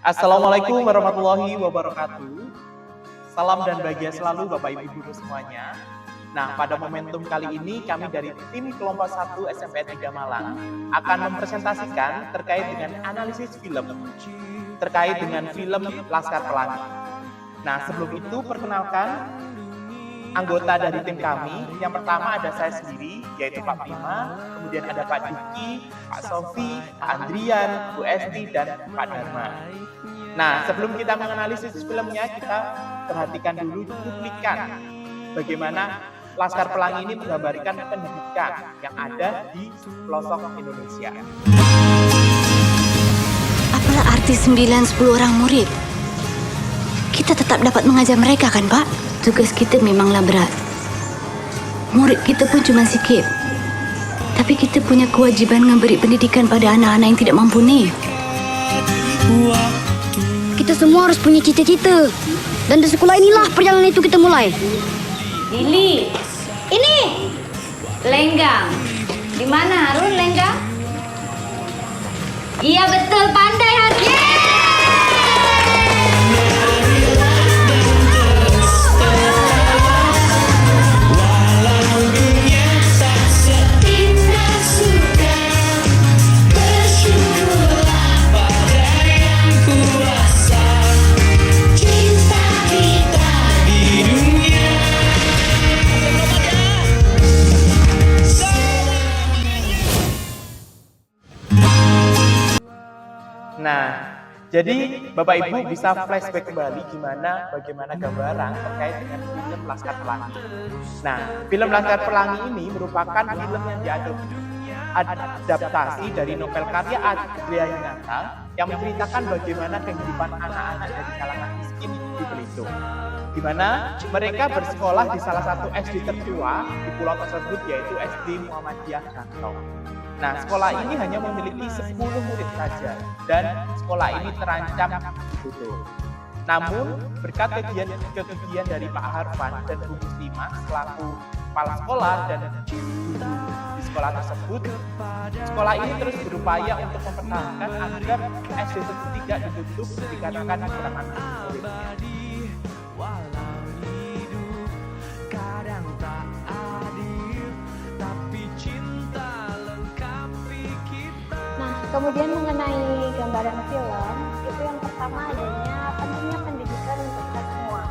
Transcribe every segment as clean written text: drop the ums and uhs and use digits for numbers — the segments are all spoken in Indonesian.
Assalamualaikum warahmatullahi wabarakatuh. Salam dan bahagia selalu Bapak Ibu Guru semuanya. Nah, pada momentum kali ini kami dari tim kelompok 1 SMPN 3 Malang akan mempresentasikan terkait dengan analisis film terkait dengan film Laskar Pelangi. Nah, sebelum itu perkenalkan anggota dari tim kami. Yang pertama ada saya sendiri, yaitu Pak Prima, kemudian ada Pak Diki, Pak Sofi, Pak Andrian, Bu Esti, dan Pak Dharma. Nah, sebelum kita menganalisis filmnya, kita perhatikan dulu cuplikan bagaimana Laskar Pelangi ini menggambarkan pendidikan yang ada di pelosok Indonesia. Apalah arti 9-10 orang murid? Kita tetap dapat mengajar mereka kan, Pak? Tugas kita memanglah berat. Murid kita pun cuma sikit. Tapi kita punya kewajiban memberi pendidikan pada anak-anak yang tidak mampu nih. Kita semua harus punya cita-cita. Dan di sekolah inilah perjalanan itu kita mulai. Lili. Ini. Lenggang. Di mana Harun Lenggang? Iya betul, pandai Harun. Nah, jadi Bapak Ibu bisa flashback kembali bagaimana gambaran terkait dengan film Laskar Pelangi. Nah, film Laskar Pelangi ini merupakan film yang diadaptasi dari novel karya Adria Yunarta yang menceritakan bagaimana kehidupan anak-anak dari kalangan miskin di Belitung, di mana mereka bersekolah di salah satu SD tertua di pulau tersebut, yaitu SD Muhammadiyah Gantong. Nah, sekolah ini hanya memiliki 10 murid saja dan sekolah ini terancam ditutup. Namun, berkat kegigihan dari Pak Harfan dan Bu Muslimah selaku kepala sekolah dan guru di sekolah tersebut, sekolah ini terus berupaya untuk mempertahankan agar SD tersebut tidak ditutup dikarenakan kekurangan muridnya. Kemudian mengenai gambaran film, itu yang pertama adanya pentingnya pendidikan untuk kita semua,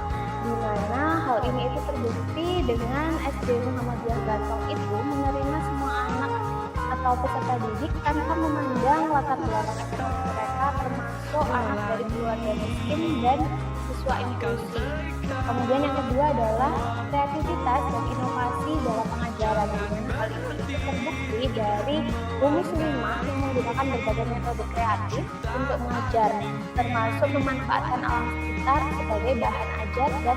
di mana hal ini itu terbukti dengan SD Muhammadiyah Gantong itu menerima semua anak atau peserta didik tanpa memandang latar belakang ekonomi mereka, termasuk anak dari keluarga miskin dan siswa inklusi. Kemudian yang kedua adalah kreativitas dan inovasi dalam pengajaran, di mana hal ini terbukti dari Bu Muslimah yang menggunakan berbagai metode kreatif untuk mengajar, termasuk memanfaatkan alam sekitar sebagai bahan ajar dan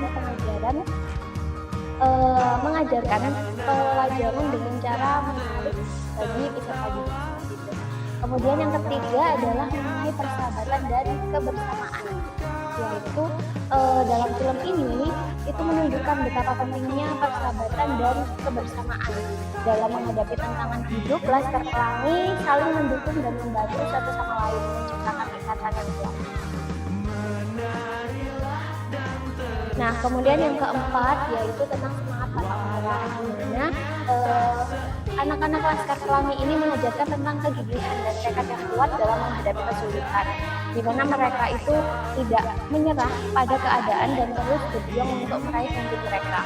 mengajarkan pelajaran dengan cara menarik bagi peserta didik. Kemudian yang ketiga adalah mengenai persahabatan dan kebersamaan, yaitu dalam film ini itu menunjukkan betapa pentingnya persahabatan dan kebersamaan dalam menghadapi tantangan hidup. Laskar Pelangi saling mendukung dan membantu satu sama lain, menciptakan ikatan yang kuat. Nah, kemudian yang keempat yaitu tentang semangat pantang menyerah, di mana anak-anak Laskar Pelangi ini mengajarkan tentang kegigihan dan tekad yang kuat dalam menghadapi kesulitan, di mana mereka itu tidak menyerah pada keadaan dan terus berjuang untuk meraih mimpi mereka.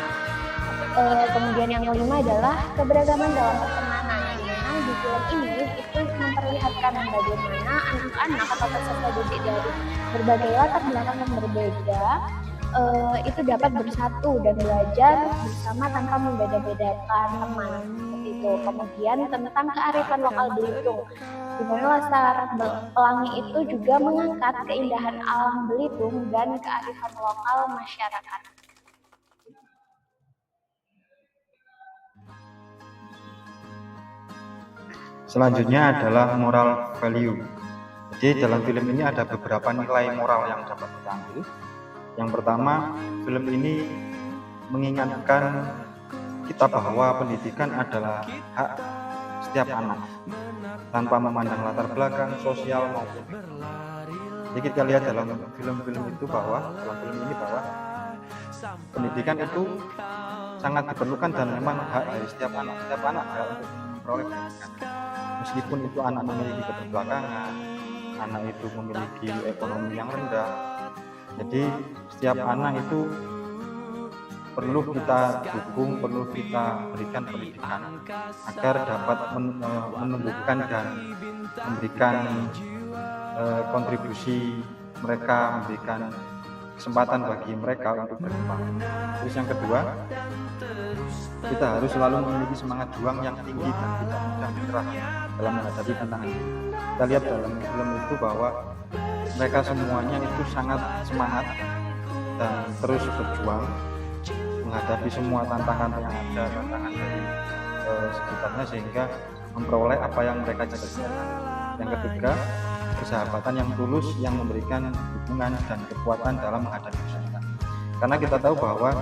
Kemudian yang kelima adalah keberagaman dalam pertemanan, di mana di film ini itu memperlihatkan bagaimana anak-anak atau peserta didik dari berbagai latar belakang yang berbeda itu dapat bersatu dan belajar bersama tanpa membeda-bedakan teman, seperti itu. Kemudian tentang kearifan lokal Belitung, di mana Laskar Pelangi itu juga mengangkat keindahan alam Belitung dan kearifan lokal masyarakat. Selanjutnya adalah moral value. Jadi dalam film ini ada beberapa nilai moral yang dapat kita ambil. Yang pertama, film ini mengingatkan kita bahwa pendidikan adalah hak setiap anak tanpa memandang latar belakang sosial maupun Jadi kita lihat dalam film-film ini bahwa pendidikan itu sangat diperlukan dan memang hak dari setiap anak hak untuk memperoleh pendidikan. Meskipun itu anak memiliki keterbelakangan, anak itu memiliki ekonomi yang rendah. Jadi setiap anak itu perlu kita dukung, perlu kita berikan pendidikan agar dapat menumbuhkan dan memberikan kontribusi mereka, memberikan kesempatan bagi mereka untuk berkembang. Terus yang kedua, kita harus selalu memiliki semangat juang yang tinggi dan tidak mudah menyerah dalam menghadapi tantangan. Kita lihat dalam film itu bahwa mereka semuanya itu sangat semangat dan terus berjuang menghadapi semua tantangan yang ada, tantangan dari sekitarnya, sehingga memperoleh apa yang mereka cita-citakan. Yang ketiga, persahabatan yang tulus yang memberikan dukungan dan kekuatan dalam menghadapi kesulitan. Karena kita tahu bahwa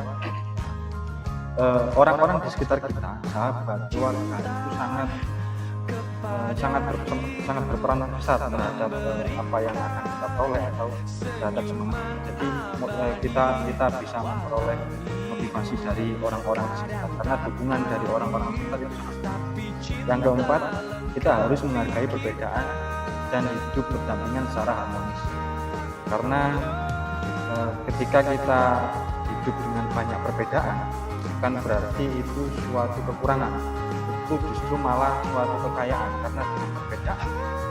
orang-orang di sekitar kita, sahabat, keluarga itu sangat berperan besar terhadap apa yang akan kita peroleh atau terhadap semangat. Jadi kita bisa memperoleh motivasi dari orang-orang di sekitar karena dukungan dari orang-orang di sekitar itu sangat besar. Yang keempat, kita harus menghargai perbedaan dan hidup berdampingan secara harmonis. Karena ketika kita hidup dengan banyak perbedaan, bukan berarti itu suatu kekurangan, itu justru malah suatu kekayaan. Karena dengan perbedaan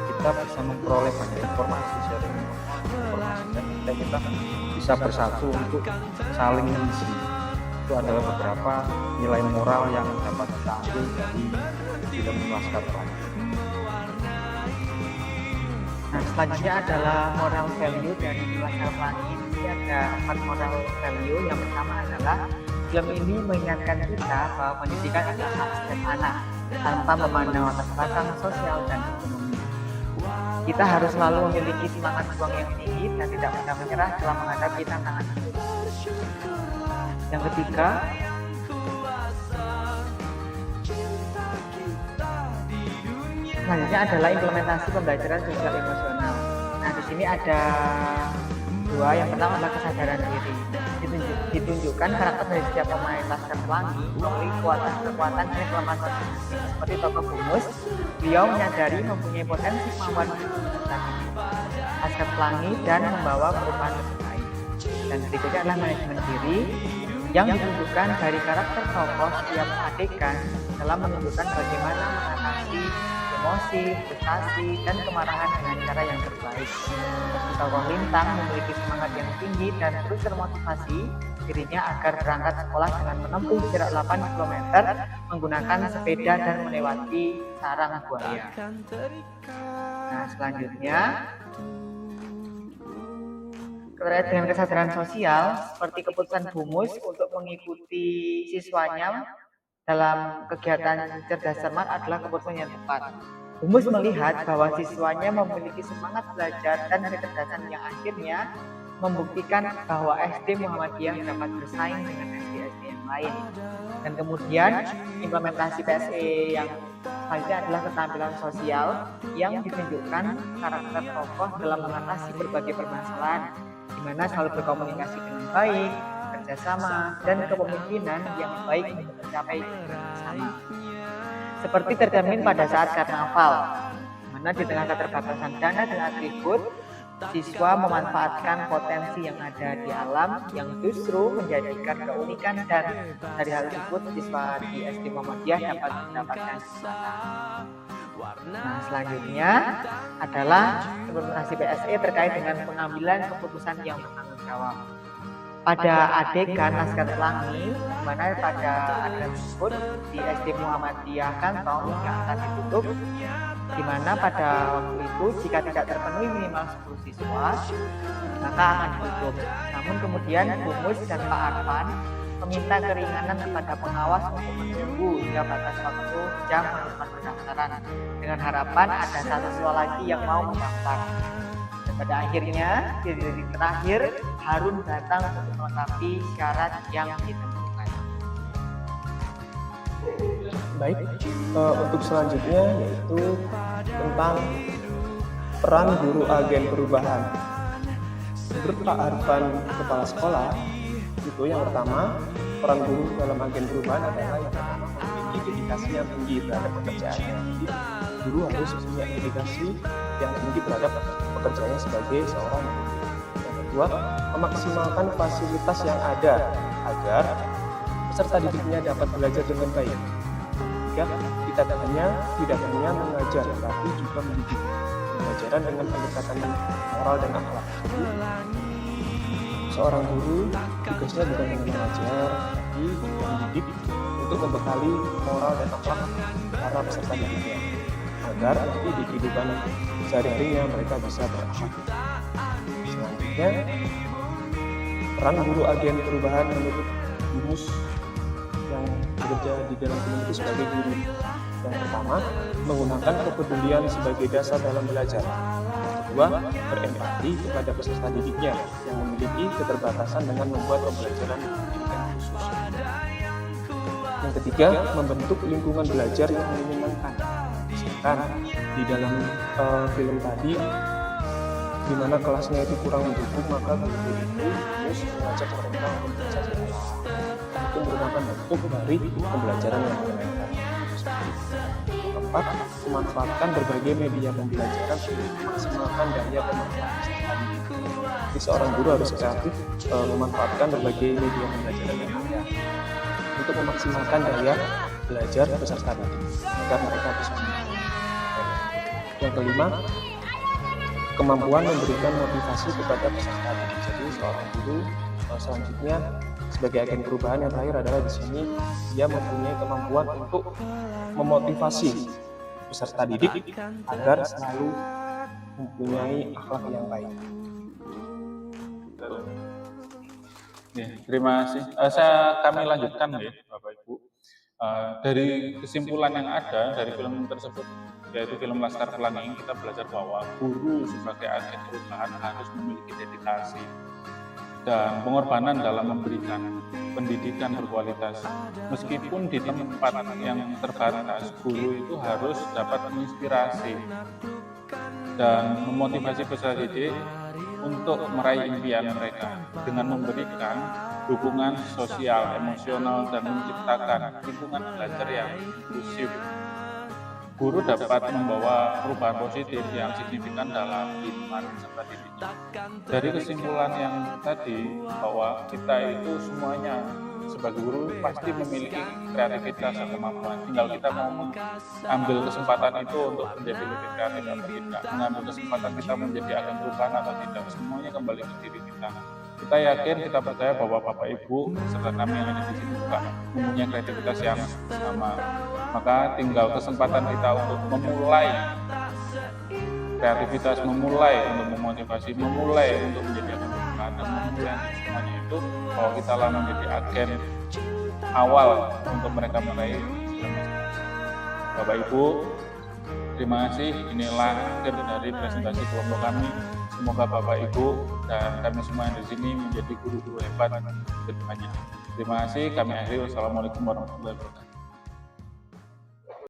kita bisa memperoleh banyak informasi, sharing informasi, dan kita bisa bersatu untuk saling mengisi. Itu adalah beberapa nilai moral yang dapat kita ambil dari film Laskar Pelangi. Nah, selanjutnya adalah moral value dari Laskar Pelangi. Ini ada 4 moral value. Yang pertama adalah film ini mengingatkan kita bahwa pendidikan adalah hak setiap anak tanpa memandang latar belakang sosial dan ekonomi. Kita harus selalu memiliki semangat juang yang tinggi dan tidak mudah menyerah dalam menghadapi tantangan hidup. Yang ketiga, selanjutnya adalah implementasi pembelajaran sosial emosional. Nah, di sini ada 2. Yang pertama adalah kesadaran diri. Ditunjukkan karakter dari setiap pemain Laskar Pelangi melalui kekuatan dan kelemahan masing-masing. Seperti tokoh Bumus, beliau menyadari mempunyai potensi kemampuan Laskar Pelangi dan membawa perubahan lebih baik. Dan berikutnya adalah manajemen diri yang ditunjukkan dari karakter tokoh setiap adegan dalam menunjukkan bagaimana mengatasi emosi, frustasi, dan kemarahan dengan cara yang terbaik. Tokoh Lintang memiliki semangat yang tinggi dan terus termotivasi dirinya agar berangkat sekolah dengan menempuh jarak 8 km menggunakan sepeda dan melewati sarang buaya. Nah, selanjutnya terkait dengan kesadaran sosial, seperti keputusan Bumus untuk mengikuti siswanya dalam kegiatan cerdas cermat adalah keputusan yang tepat. Bumus melihat bahwa siswanya memiliki semangat belajar dan kecerdasan yang akhirnya membuktikan bahwa SD Muhammadiyah dapat bersaing dengan SD-SD yang lain. Dan kemudian implementasi PSE yang selanjutnya adalah keterampilan sosial yang ditunjukkan karakter tokoh dalam mengatasi berbagai permasalahan, di mana selalu berkomunikasi dengan baik, kerjasama, dan kepemimpinan yang baik untuk mencapai tujuan bersama. Seperti tercermin pada saat karnaval, di mana di tengah keterbatasan dana dan atribut, siswa memanfaatkan potensi yang ada di alam yang justru menjadikan keunikan, dan dari hal tersebut siswa di SD Muhammadiyah dapat mendapatkan kesempatan. Nah, selanjutnya adalah implementasi PSE terkait dengan pengambilan keputusan yang bertanggung jawab. Pada adegan Laskar Pelangi, di mana pada adegan tersebut di SD Muhammadiyah Kantong yang akan ditutup, di mana pada waktu itu jika tidak terpenuhi minimal 10 siswa, maka akan ditutup. Namun kemudian Bumus dan Pak Arfan meminta keringanan kepada pengawas untuk menunggu hingga batas waktu jam penutupan pendaftaran dengan harapan ada 1 siswa lagi yang mau mendaftar. Dan pada akhirnya di detik terakhir Harun datang untuk melengkapi syarat yang ditentukan. Baik, untuk selanjutnya yaitu tentang peran guru agen perubahan. Menurut Pak Arfan, Kepala Sekolah, itu yang pertama, peran guru dalam agen perubahan adalah yang pertama memiliki dedikasi yang tinggi terhadap pekerjaannya. Jadi, guru harus punya dedikasi yang tinggi terhadap pekerjaannya sebagai seorang guru. Yang kedua, memaksimalkan fasilitas yang ada agar peserta didiknya dapat belajar dengan baik. Ketiga, tidak hanya mengajar, tapi juga mendidik. Pembelajaran dengan pendekatan moral dan akhlak. Jadi, seorang guru tugasnya bukan hanya mengajar, tapi juga mendidik untuk membekali moral dan akhlak para peserta didiknya, agar nanti di kehidupan sehari-harinya mereka bisa berakhlak. Selanjutnya, peran guru agen perubahan menurut Yunus yang bekerja di dalam film itu sebagai guru. Yang pertama, menggunakan kepedulian sebagai dasar dalam belajar. Yang kedua, berempati kepada peserta didiknya yang memiliki keterbatasan dengan membuat pembelajaran pendidikan khusus. Yang ketiga, membentuk lingkungan belajar yang menyenangkan. Misalkan di dalam film tadi, di mana kelasnya itu kurang mendukung, maka guru itu harus mengajak mereka untuk belajar di kelas. Itu merupakan bentuk dari pembelajaran yang menyenangkan. Keempat, memanfaatkan berbagai media pembelajaran untuk memaksimalkan daya pemanfaatan peserta didik. Jadi seorang guru harus kreatif memanfaatkan berbagai media pembelajaran yang ada untuk memaksimalkan daya belajar peserta didik agar mereka bisa mengerti. Yang kelima, kemampuan memberikan motivasi kepada peserta didik. Jadi seorang guru selanjutnya sebagai agen perubahan yang terakhir adalah di sini dia mempunyai kemampuan untuk memotivasi peserta didik agar selalu mempunyai akhlak yang baik. Ya, terima kasih. Kami lanjutkan ya, Bapak Ibu. Dari kesimpulan yang ada dari film tersebut, yaitu film Laskar Pelangi, kita belajar bahwa guru sebagai agen perubahan harus memiliki dedikasi dan pengorbanan dalam memberikan pendidikan berkualitas. Meskipun di tempat yang terbatas, guru itu harus dapat menginspirasi dan memotivasi peserta didik untuk meraih impian mereka dengan memberikan dukungan sosial, emosional, dan menciptakan lingkungan belajar yang inklusif. Guru dapat membawa perubahan positif yang signifikan dalam lingkungan peserta didik. Dari kesimpulan yang tadi, bahwa kita itu semuanya sebagai guru pasti memiliki kreativitas dan kemampuan. Tinggal kita mau mengambil kesempatan itu untuk menjadi lebih kreatif atau tidak, mengambil kesempatan kita menjadi agen perubahan atau tidak. Semuanya kembali ke diri kita. Kita yakin, kita percaya bahwa Bapak Ibu serta kami yang ada di sini juga mempunyai kreativitas yang sama. Maka tinggal kesempatan kita untuk memulai kreativitas, memulai untuk memotivasi, memulai untuk menjadi agen perubahan, dan memulai semuanya itu bahwa kita lah menjadi agen awal untuk mereka meraih masing-masing. Bapak Ibu, terima kasih. Inilah akhir dari presentasi kelompok kami. Semoga Bapak Ibu dan kami semua yang di sini menjadi guru-guru hebat ke depannya. Terima kasih. Kami akhiri. Wassalamualaikum warahmatullahi wabarakatuh.